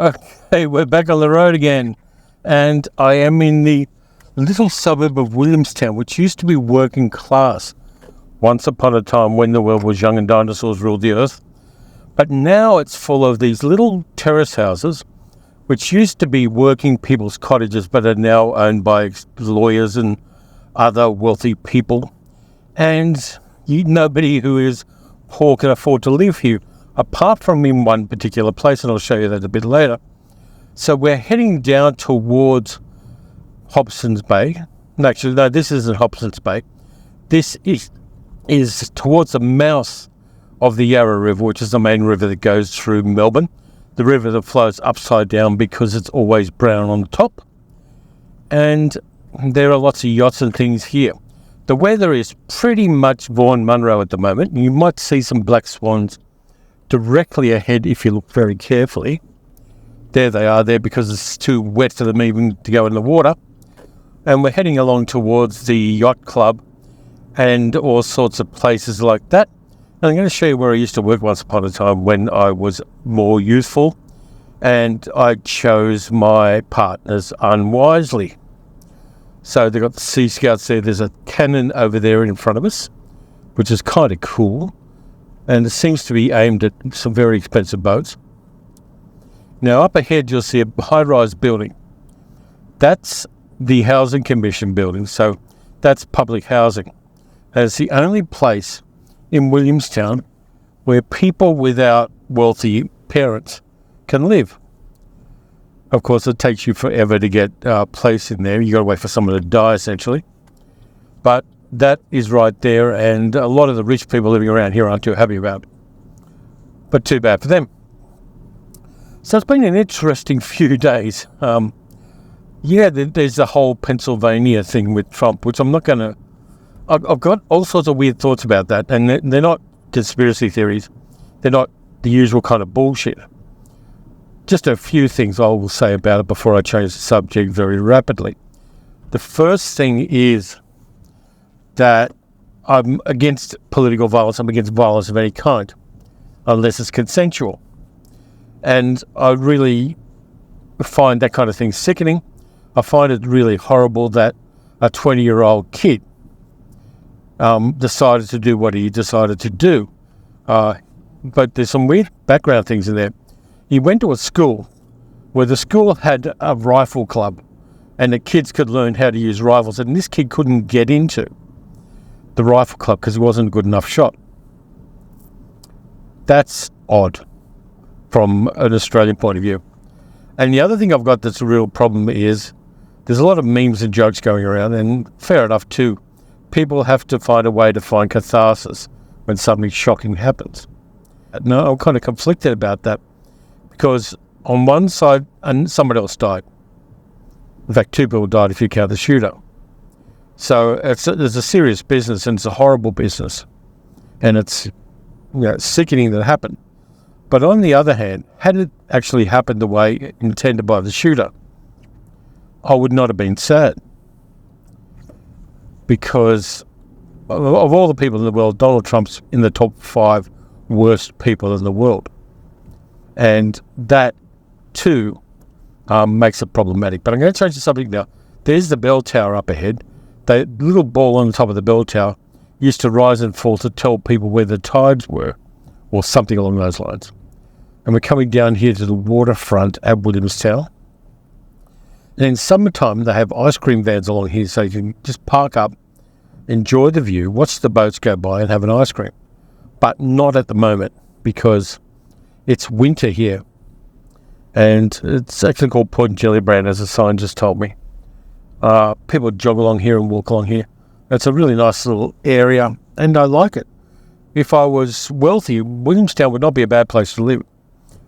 Okay, we're back on the road again, and I am in the little suburb of Williamstown, which used to be working class once upon a time when the world was young and dinosaurs ruled the earth. But now it's full of these little terrace houses, which used to be working people's cottages, but are now owned by lawyers and other wealthy people. And nobody who is poor can afford to live here, apart from in one particular place, and I'll show you that a bit later. So we're heading down towards Hobson's Bay. Actually, no, this isn't Hobson's Bay. This is towards the mouth of the Yarra River, which is the main river that goes through Melbourne. The river that flows upside down because it's always brown on the top. And there are lots of yachts and things here. The weather is pretty much Vaughan Munro at the moment. You might see some black swans directly ahead if you look very carefully. There they are there because it's too wet for them even to go in the water. And we're heading along towards the yacht club and all sorts of places like that. And I'm going to show you where I used to work once upon a time when I was more youthful and I chose my partners unwisely. So they've got the Sea Scouts there. There's a cannon over there in front of us, which is kind of cool. And it seems to be aimed at some very expensive boats. Now up ahead you'll see a high-rise building. That's the Housing Commission building, so that's public housing. And it's the only place in Williamstown where people without wealthy parents can live. Of course, it takes you forever to get a place in there. You've got to wait for someone to die, essentially. But that is right there, and a lot of the rich people living around here aren't too happy about it. But too bad for them. So it's been an interesting few days. There's the whole Pennsylvania thing with Trump, which I'm not going to... I've got all sorts of weird thoughts about that, and they're not conspiracy theories. They're not the usual kind of bullshit. Just a few things I will say about it before I change the subject very rapidly. The first thing is that I'm against political violence. I'm against violence of any kind, unless it's consensual. And I really find that kind of thing sickening. I find it really horrible that a 20-year-old kid decided to do what he decided to do. But there's some weird background things in there. He went to a school where the school had a rifle club and the kids could learn how to use rifles, and this kid couldn't get into the rifle club because he wasn't a good enough shot. That's odd from an Australian point of view. And the other thing I've got that's a real problem is there's a lot of memes and jokes going around, and fair enough too. People have to find a way to find catharsis when something shocking happens. No, I'm kind of conflicted about that. Because on one side, and someone else died. In fact, two people died if you count the shooter. So there's a serious business, and it's a horrible business. And it's sickening that it happened. But on the other hand, had it actually happened the way intended by the shooter, I would not have been sad. Because of all the people in the world, Donald Trump's in the top 5 worst people in the world. And that, too, makes it problematic. But I'm going to change the subject now. There's the bell tower up ahead. The little ball on the top of the bell tower used to rise and fall to tell people where the tides were, or something along those lines. And we're coming down here to the waterfront at Williamstown. And in summertime, they have ice cream vans along here, so you can just park up, enjoy the view, watch the boats go by, and have an ice cream. But not at the moment, because it's winter here, and it's actually called Point Gellibrand, as a sign just told me. People jog along here and walk along here. It's a really nice little area, and I like it. If I was wealthy, Williamstown would not be a bad place to live.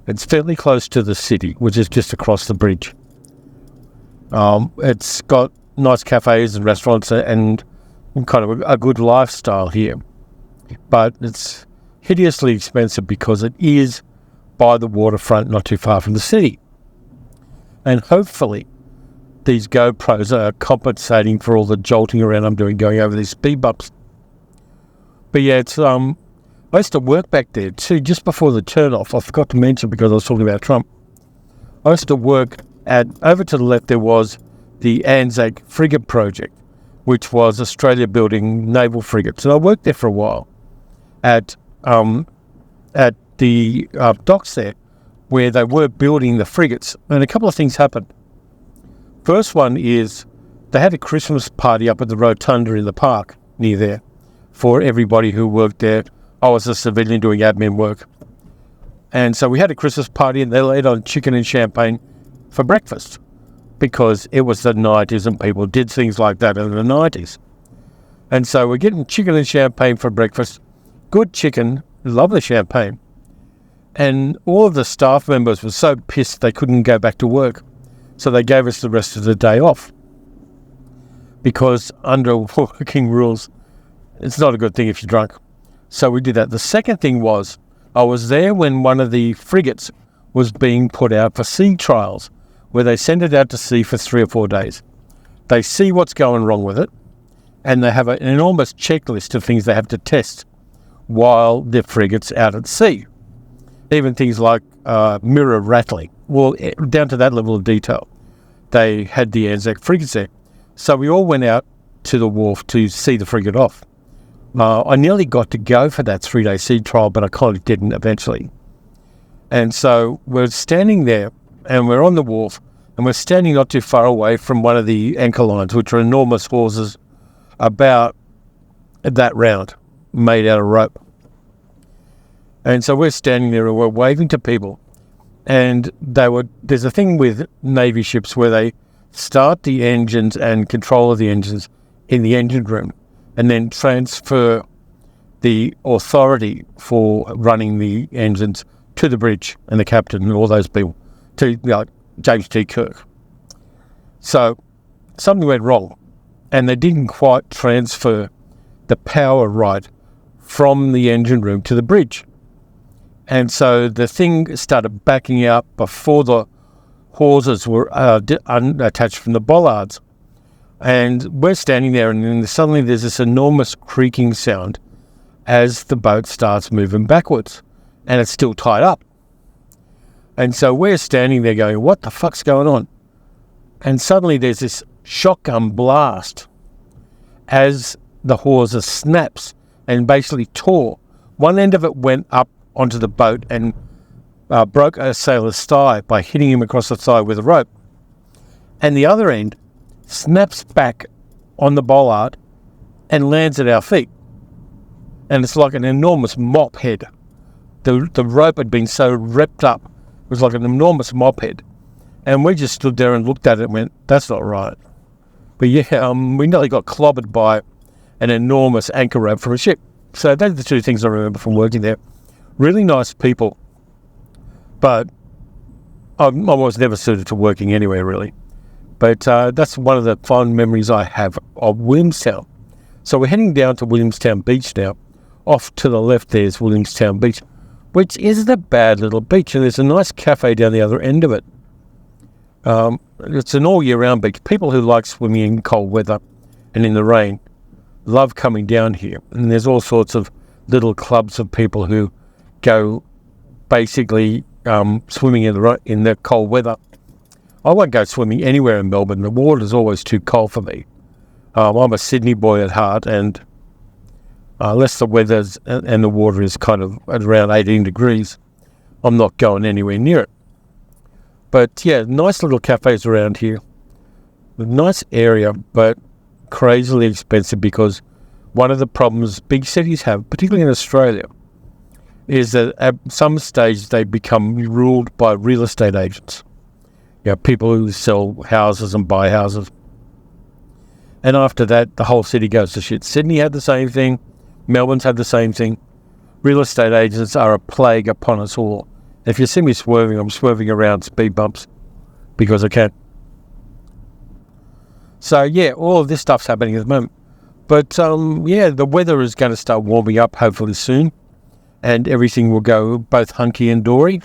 It's fairly close to the city, which is just across the bridge. It's got nice cafes and restaurants and kind of a good lifestyle here. But it's hideously expensive because it is by the waterfront, not too far from the city. And hopefully these GoPros are compensating for all the jolting around I'm doing going over these speed bumps. But yeah, it's I used to work back there too, just before the turn-off. I forgot to mention because I was talking about Trump. I used to work over to the left there was the ANZAC Frigate project, which was Australia building naval frigates. And I worked there for a while at the docks there, where they were building the frigates. And a couple of things happened. First one is they had a Christmas party up at the Rotunda in the park near there for everybody who worked there. I was a civilian doing admin work. And so we had a Christmas party and they laid on chicken and champagne for breakfast because it was the 90s and people did things like that in the 90s. And so we're getting chicken and champagne for breakfast. Good chicken, lovely champagne. And all of the staff members were so pissed they couldn't go back to work. So they gave us the rest of the day off. Because under working rules, it's not a good thing if you're drunk. So we did that. The second thing was, I was there when one of the frigates was being put out for sea trials, where they send it out to sea for 3 or 4 days. They see what's going wrong with it, and they have an enormous checklist of things they have to test while the frigate's out at sea. Even things like mirror rattling, well, down to that level of detail. They had the ANZAC frigates there. So we all went out to the wharf to see the frigate off. I nearly got to go for that 3-day sea trial, but I kind of didn't eventually. And so we're standing there, and we're on the wharf, and we're standing not too far away from one of the anchor lines, which are enormous hawsers about that round, made out of rope. And so we're standing there and we're waving to people. And there's a thing with Navy ships where they start the engines and control of the engines in the engine room and then transfer the authority for running the engines to the bridge and the captain and all those people, to James T. Kirk. So something went wrong and they didn't quite transfer the power right from the engine room to the bridge. And so the thing started backing out before the hawsers were unattached from the bollards. And we're standing there and then suddenly there's this enormous creaking sound as the boat starts moving backwards and it's still tied up. And so we're standing there going, what the fuck's going on? And suddenly there's this shotgun blast as the hawser snaps and basically tore. One end of it went up onto the boat and broke a sailor's thigh by hitting him across the thigh with a rope. And the other end snaps back on the bollard and lands at our feet. And it's like an enormous mop head. The rope had been so ripped up, it was like an enormous mop head. And we just stood there and looked at it and went, that's not right. But yeah, we nearly got clobbered by an enormous anchor rope from a ship. So those are the two things I remember from working there. Really nice people, but I was never suited to working anywhere really. But that's one of the fond memories I have of Williamstown. So we're heading down to Williamstown Beach now. Off to the left there's Williamstown Beach, which isn't a bad little beach, and there's a nice cafe down the other end of it. It's an all year round beach. People who like swimming in cold weather and in the rain love coming down here. And there's all sorts of little clubs of people who go basically swimming in the cold weather. I won't go swimming anywhere in Melbourne. The water's always too cold for me. I'm a Sydney boy at heart, and unless the weather's and the water is kind of at around 18 degrees, I'm not going anywhere near it. But yeah, nice little cafes around here. A nice area, but crazily expensive, because one of the problems big cities have, particularly in Australia, is that at some stage they become ruled by real estate agents. People who sell houses and buy houses. And after that, the whole city goes to shit. Sydney had the same thing. Melbourne's had the same thing. Real estate agents are a plague upon us all. If you see me swerving, I'm swerving around speed bumps because I can. So yeah, all of this stuff's happening at the moment. But the weather is going to start warming up hopefully soon. And everything will go both hunky and dory,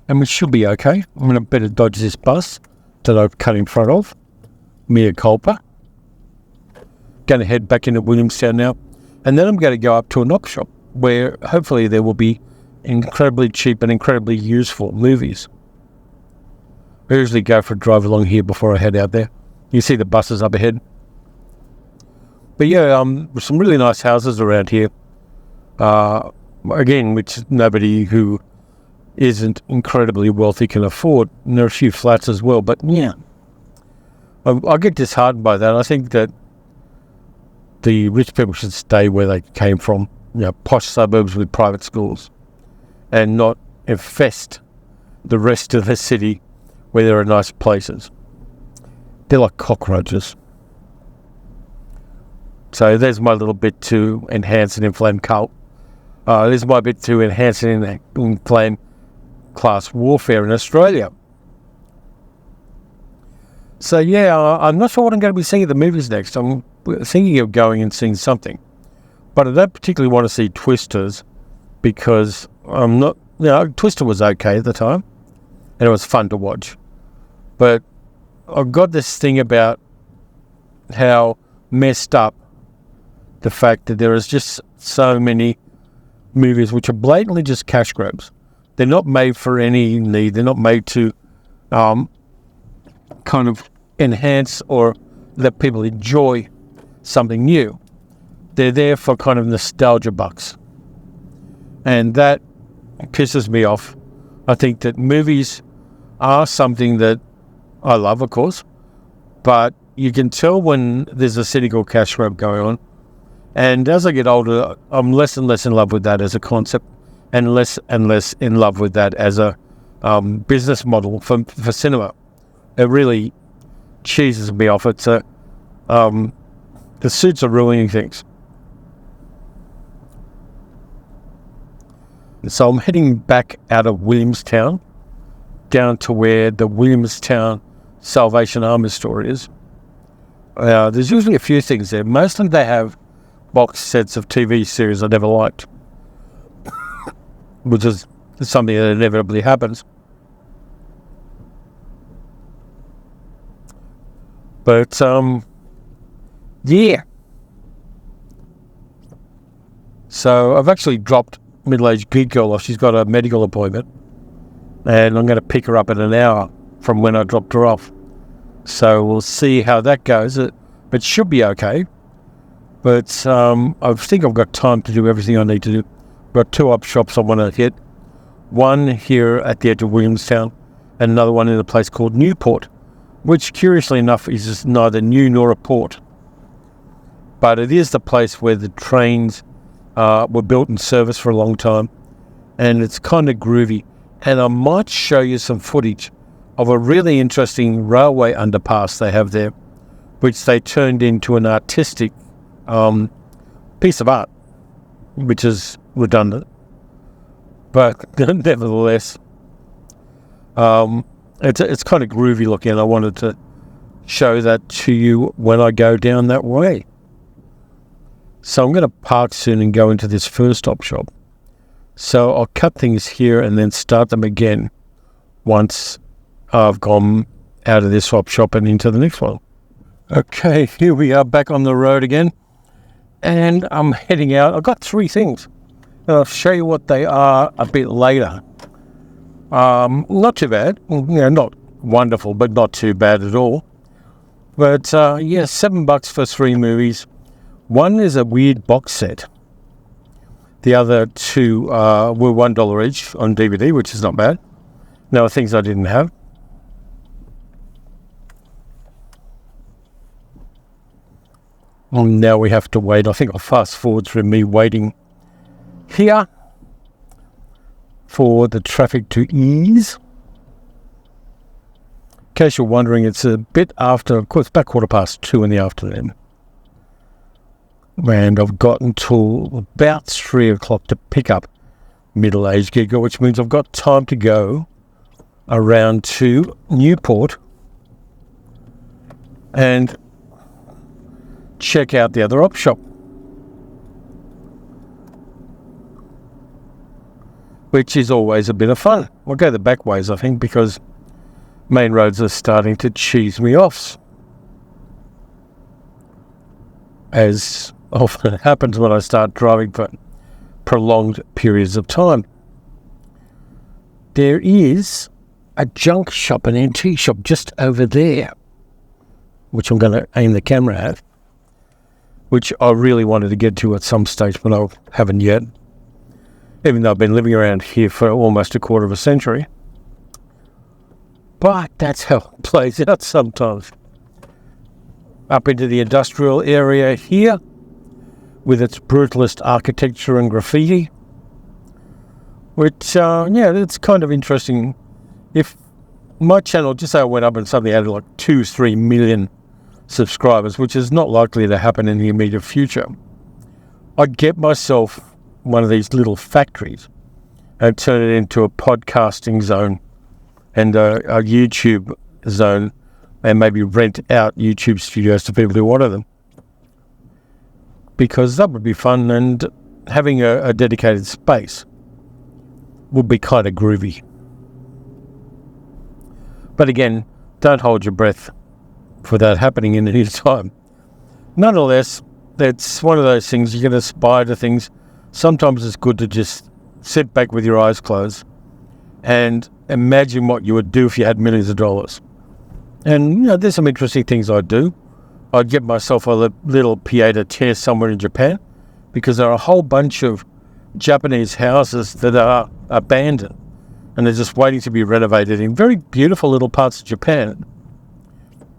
and we should be okay. I'm going to better dodge this bus that I've cut in front of. Mea culpa. Going to head back into Williamstown now, and then I'm going to go up to an op shop where hopefully there will be incredibly cheap and incredibly useful movies. I usually go for a drive along here before I head out there. You see the buses up ahead. But yeah, some really nice houses around here. Again, which nobody who isn't incredibly wealthy can afford. And there are a few flats as well. But yeah, I get disheartened by that. I think that the rich people should stay where they came from, posh suburbs with private schools, and not infest the rest of the city where there are nice places. They're like cockroaches. So there's my little bit to enhance and inflame cult. There's my bit to enhance and inflame class warfare in Australia. So yeah, I'm not sure what I'm going to be seeing at the movies next. I'm thinking of going and seeing something. But I don't particularly want to see Twisters because I'm not, Twister was okay at the time and it was fun to watch. But I've got this thing about how messed up the fact that there is just so many movies which are blatantly just cash grabs. They're not made for any need. They're not made to kind of enhance or let people enjoy something new. They're there for kind of nostalgia bucks. And that pisses me off. I think that movies are something that I love, of course, but you can tell when there's a cynical cash grab going on. And as I get older, I'm less and less in love with that as a concept, and less in love with that as a business model for cinema. It really cheeses me off. It's the suits are ruining things. So I'm heading back out of Williamstown down to where the Williamstown Salvation Army store is. There's usually a few things there. Mostly they have box sets of TV series I never liked, which is something that inevitably happens. But yeah. So I've actually dropped middle-aged geek girl off. She's got a medical appointment, and I'm going to pick her up in an hour from when I dropped her off. So we'll see how that goes. It should be okay. But I think I've got time to do everything I need to do. I've got 2 op shops I want to hit. One here at the edge of Williamstown, and another one in a place called Newport, which curiously enough is neither new nor a port. But it is the place where the trains were built and serviced for a long time, and it's kind of groovy. And I might show you some footage of a really interesting railway underpass they have there, which they turned into an artistic piece of art, which is redundant, but nevertheless, it's kind of groovy looking. I wanted to show that to you when I go down that way. So I'm going to park soon and go into this first op shop. So I'll cut things here and then start them again once I've gone out of this op shop and into the next one. Okay, here we are back on the road again, and I'm heading out. I've got 3 things, and I'll show you what they are a bit later. Not too bad, not wonderful, but not too bad at all. But yeah, $7 for 3 movies. One is a weird box set. The other 2 were $1 each on DVD, which is not bad. There are things I didn't have. And now we have to wait. I think I'll fast forward through me waiting here for the traffic to ease. In case you're wondering, it's a bit after, of course, about 2:15 in the afternoon. And I've got until about 3 o'clock to pick up middle-aged Giga, which means I've got time to go around to Newport and check out the other op shop, which is always a bit of fun. I'll go the back ways, I think, because main roads are starting to cheese me off, as often happens when I start driving for prolonged periods of time. There is a junk shop, an antique shop just over there, which I'm going to aim the camera at, which I really wanted to get to at some stage, but I haven't yet, even though I've been living around here for almost a quarter of a century. But that's how it plays out sometimes. Up into the industrial area here, with its brutalist architecture and graffiti, which, it's kind of interesting. If my channel, just say I went up and suddenly added like 2-3 million subscribers, which is not likely to happen in the immediate future, I'd get myself one of these little factories and turn it into a podcasting zone and a YouTube zone, and maybe rent out YouTube studios to people who wanted them, because that would be fun, and having a dedicated space would be kind of groovy. But again, don't hold your breath for that happening in any time. Nonetheless, it's one of those things, you can aspire to things. Sometimes it's good to just sit back with your eyes closed and imagine what you would do if you had millions of dollars. And, there's some interesting things I'd do. I'd get myself a little pieta chair somewhere in Japan, because there are a whole bunch of Japanese houses that are abandoned and they're just waiting to be renovated in very beautiful little parts of Japan.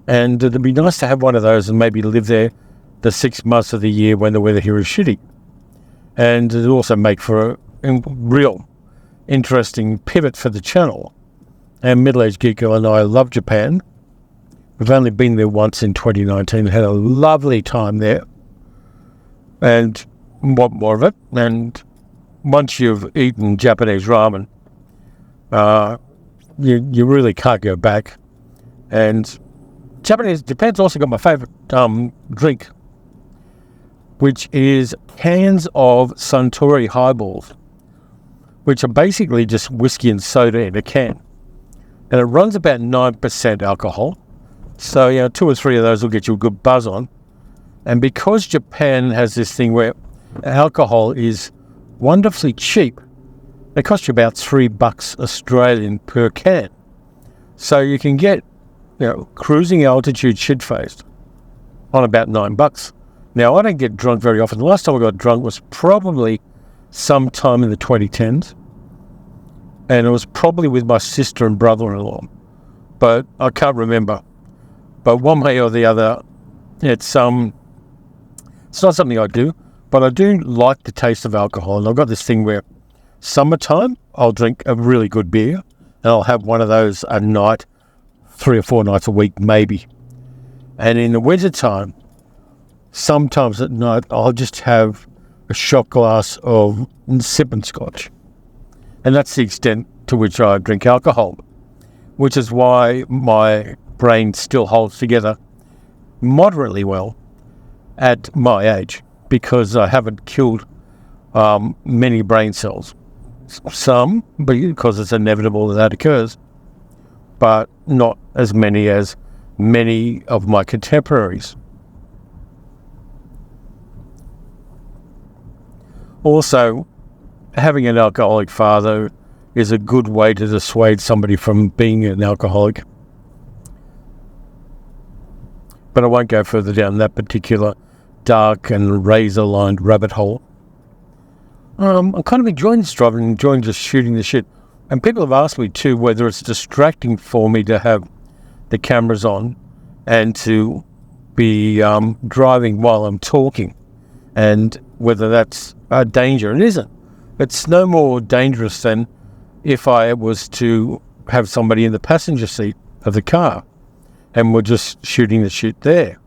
And it'd be nice to have one of those and maybe live there the 6 months of the year when the weather here is shitty. And it'd also make for a real interesting pivot for the channel. And Middle-Aged Geek Girl and I love Japan. We've only been there once in 2019, had a lovely time there, and want more of it. And once you've eaten Japanese ramen, you really can't go back. And Japan's also got my favourite drink, which is cans of Suntory highballs, which are basically just whiskey and soda in a can. And it runs about 9% alcohol. So, 2 or 3 of those will get you a good buzz on. And because Japan has this thing where alcohol is wonderfully cheap, they cost you about $3 Australian per can. So you can get, cruising altitude shit-faced on about $9. Now, I don't get drunk very often. The last time I got drunk was probably sometime in the 2010s. And it was probably with my sister and brother-in-law. But I can't remember. But one way or the other, it's not something I do, but I do like the taste of alcohol. And I've got this thing where summertime, I'll drink a really good beer, and I'll have one of those a night, 3 or 4 nights a week, maybe. And in the wintertime, sometimes at night, I'll just have a shot glass of sipping scotch. And that's the extent to which I drink alcohol, which is why my brain still holds together moderately well at my age, because I haven't killed many brain cells. Some, because it's inevitable that occurs, but not as many as many of my contemporaries. Also, having an alcoholic father is a good way to dissuade somebody from being an alcoholic. But I won't go further down that particular dark and razor-lined rabbit hole. I'm kind of enjoying this drive and enjoying just shooting the shit. And people have asked me too whether it's distracting for me to have the cameras on and to be driving while I'm talking, and whether that's a danger. It isn't. It's no more dangerous than if I was to have somebody in the passenger seat of the car and we're just shooting the shit there.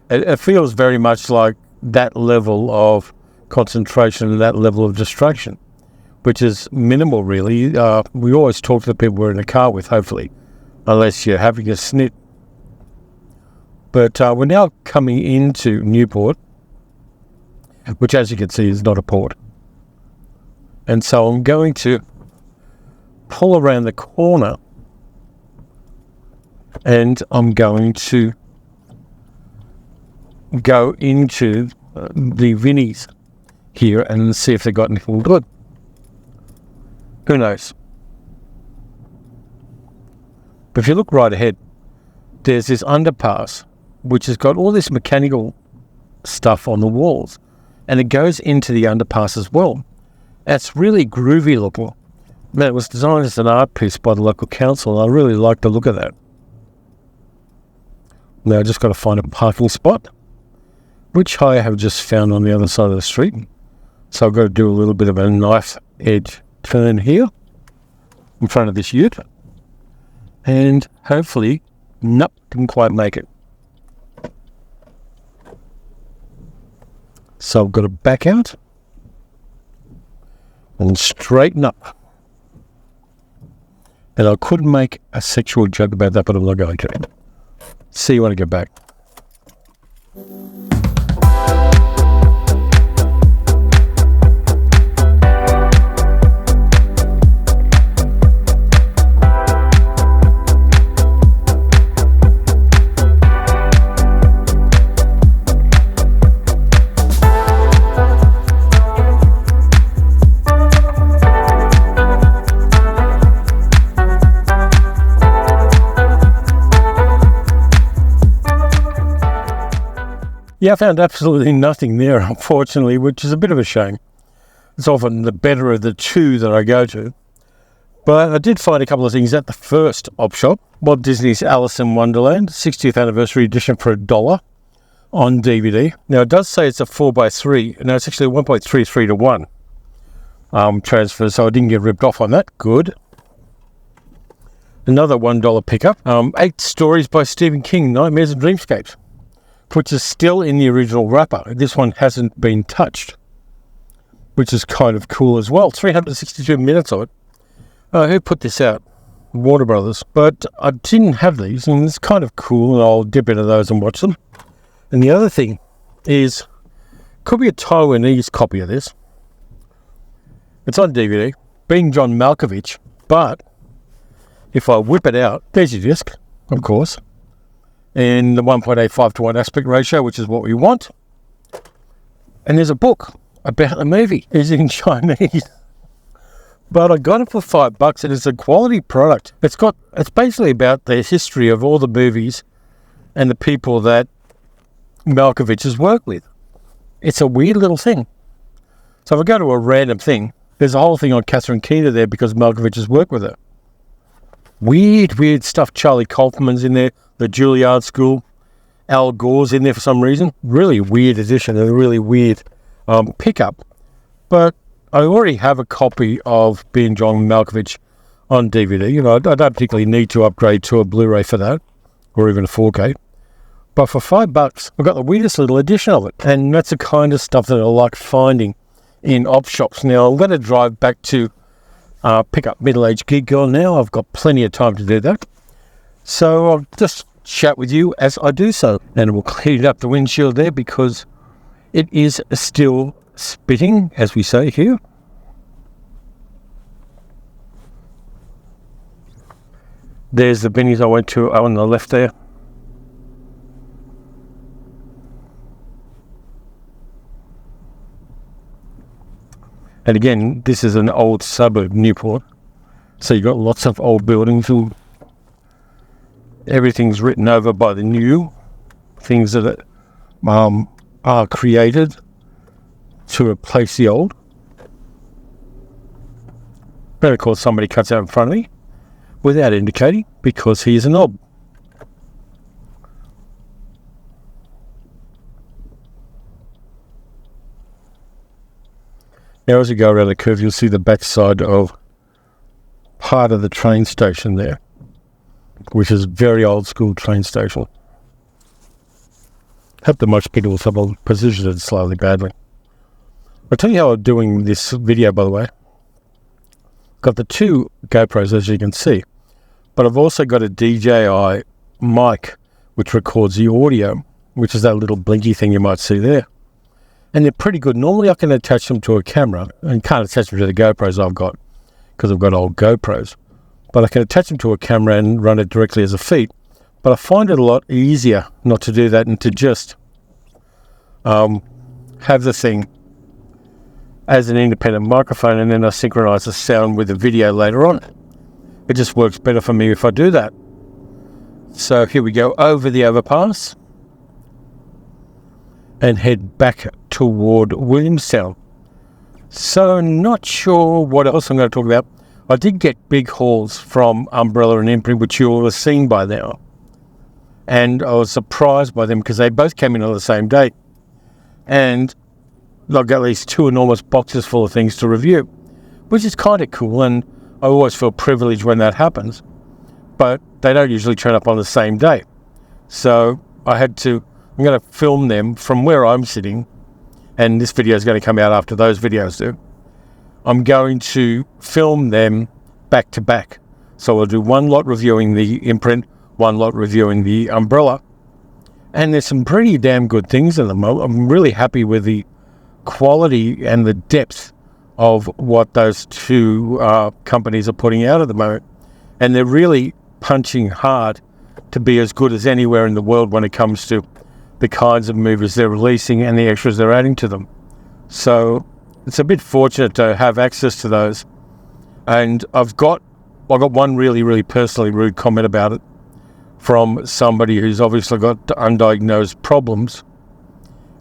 It feels very much like that level of concentration and that level of distraction, which is minimal, really. We always talk to the people we're in a car with, hopefully, unless you're having a snit. But we're now coming into Newport, which, as you can see, is not a port. And so I'm going to pull around the corner and I'm going to go into the Vinnies here and see if they've got anything good. Who knows? But if you look right ahead, there's this underpass, which has got all this mechanical stuff on the walls, and it goes into the underpass as well. It's really groovy looking. Man, it was designed as an art piece by the local council, and I really like the look of that. Now I just got to find a parking spot, which I have just found on the other side of the street. So I've got to do a little bit of a knife edge turn here in front of this ute, and hopefully, nope, didn't quite make it. So I've got to back out and straighten up. And I could make a sexual joke about that, but I'm not going to. See you when I get back. Yeah, I found absolutely nothing there, unfortunately, which is a bit of a shame. It's often the better of the two that I go to. But I did find a couple of things at the first op shop. Walt Disney's Alice in Wonderland, 60th anniversary edition for $1 on DVD. Now, it does say it's a 4x3. No, it's actually a 1.33 to 1 transfer, so I didn't get ripped off on that. Good. Another $1 pickup. 8 Stories by Stephen King, Nightmares and Dreamscapes, which is still in the original wrapper. This one hasn't been touched, which is kind of cool as well. 362 minutes of it. Who put this out? Warner Brothers. But I didn't have these, and it's kind of cool, and I'll dip into those and watch them. And the other thing is, could be a Taiwanese copy of this. It's on DVD, being John Malkovich, but if I whip it out, there's your disc, of course, in the 1.85 to 1 aspect ratio, which is what we want. And there's a book about the movie. It's in Chinese. But I got it for $5, and it's a quality product. It's basically about the history of all the movies and the people that Malkovich has worked with. It's a weird little thing. So if I go to a random thing, there's a whole thing on Catherine Keener there because Malkovich has worked with her. Weird stuff. Charlie Kaufman's in there. The Juilliard School. Al Gore's in there for some reason. Really weird edition and a really weird pickup. But I already have a copy of Being John Malkovich on DVD. You know, I don't particularly need to upgrade to a Blu-ray for that, or even a 4K. But for $5, I've got the weirdest little edition of it. And that's the kind of stuff that I like finding in op shops. Now, I'm going to drive back to pick up Middle-Aged Geek Girl now. I've got plenty of time to do that. So I'll just chat with you as I do so. And we'll clean up the windshield there because it is still spitting, as we say here. There's the binnies I went to on the left there. And again, this is an old suburb, Newport. So you've got lots of old buildings. Everything's written over by the new. Things that are created to replace the old. But of course somebody cuts out in front of me without indicating because he's a knob. Now as you go around the curve you'll see the backside of part of the train station there, which is a very old school train station. Hope that most people will position it slightly badly. I'll tell you how I'm doing this video, by the way. Got the 2 GoPros, as you can see, but I've also got a DJI mic, which records the audio, which is that little blinky thing you might see there. And they're pretty good. Normally I can attach them to a camera, and can't attach them to the GoPros I've got, because I've got old GoPros. But I can attach them to a camera and run it directly as a feed. But I find it a lot easier not to do that and to just have the thing as an independent microphone, and then I synchronize the sound with the video later on. It just works better for me if I do that. So here we go over the overpass and head back toward Williamstown. So not sure what else I'm going to talk about. I did get big hauls from Umbrella and Imprint, which you all have seen by now. And I was surprised by them because they both came in on the same day. And I got at least 2 enormous boxes full of things to review, which is kind of cool. And I always feel privileged when that happens. But they don't usually turn up on the same day. So I'm going to film them from where I'm sitting. And this video is going to come out after those videos do. I'm going to film them back to back. So I'll do one lot reviewing the Imprint, one lot reviewing the Umbrella. And there's some pretty damn good things in them. I'm really happy with the quality and the depth of what those 2 companies are putting out at the moment. And they're really punching hard to be as good as anywhere in the world when it comes to the kinds of movies they're releasing and the extras they're adding to them. So it's a bit fortunate to have access to those. And I got one really, really personally rude comment about it from somebody who's obviously got undiagnosed problems.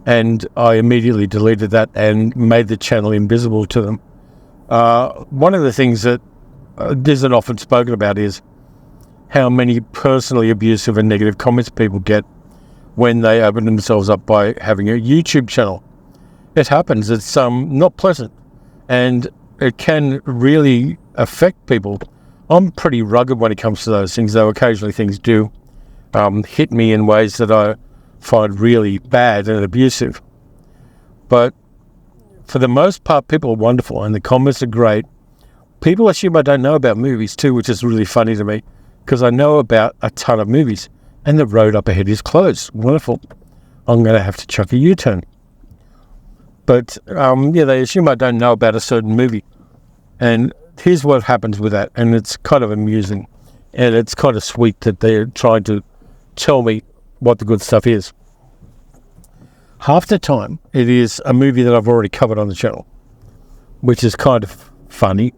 And I immediately deleted that and made the channel invisible to them. One of the things that isn't often spoken about is how many personally abusive and negative comments people get when they open themselves up by having a YouTube channel. It happens. It's not pleasant, and it can really affect people. I'm pretty rugged when it comes to those things, though occasionally things do hit me in ways that I find really bad and abusive. But for the most part, people are wonderful, and the comments are great. People assume I don't know about movies too, which is really funny to me, because I know about a ton of movies, and the road up ahead is closed. Wonderful. I'm going to have to chuck a U-turn. But, they assume I don't know about a certain movie. And here's what happens with that, and it's kind of amusing. And it's kind of sweet that they're trying to tell me what the good stuff is. Half the time, it is a movie that I've already covered on the channel, which is kind of funny.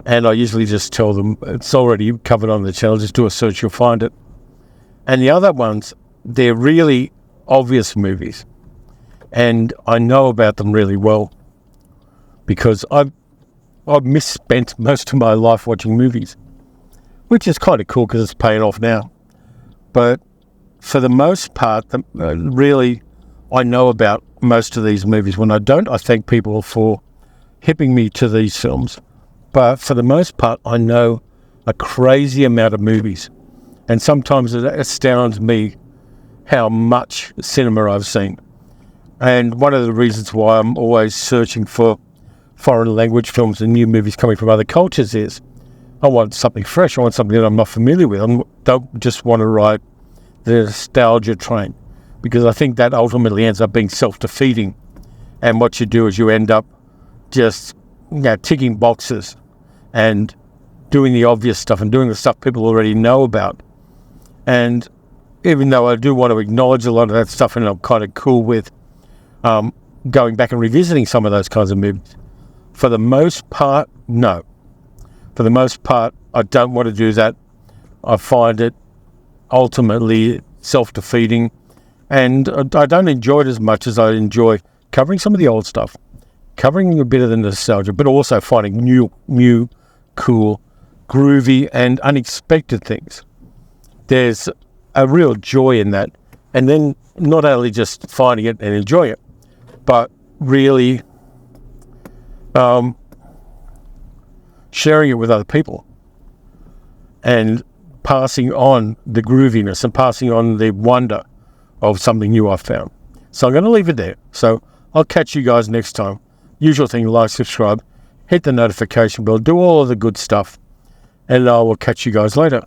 And I usually just tell them, it's already covered on the channel, just do a search, you'll find it. And the other ones, they're really obvious movies. And I know about them really well because I've misspent most of my life watching movies, which is kind of cool because it's paying off now. But for the most part, really, I know about most of these movies. When I don't, I thank people for hipping me to these films. But for the most part, I know a crazy amount of movies. And sometimes it astounds me how much cinema I've seen. And one of the reasons why I'm always searching for foreign language films and new movies coming from other cultures is I want something fresh. I want something that I'm not familiar with. I don't just want to ride the nostalgia train, because I think that ultimately ends up being self-defeating. And what you do is you end up just ticking boxes and doing the obvious stuff and doing the stuff people already know about. And even though I do want to acknowledge a lot of that stuff, and I'm kind of cool with going back and revisiting some of those kinds of movies, for the most part, no. For the most part, I don't want to do that. I find it ultimately self-defeating, and I don't enjoy it as much as I enjoy covering some of the old stuff, covering a bit of the nostalgia, but also finding new, cool, groovy, and unexpected things. There's a real joy in that, and then not only just finding it and enjoying it, but really sharing it with other people and passing on the grooviness and passing on the wonder of something new I've found. So I'm going to leave it there. So I'll catch you guys next time. Usual thing, like, subscribe, hit the notification bell, do all of the good stuff, and I will catch you guys later.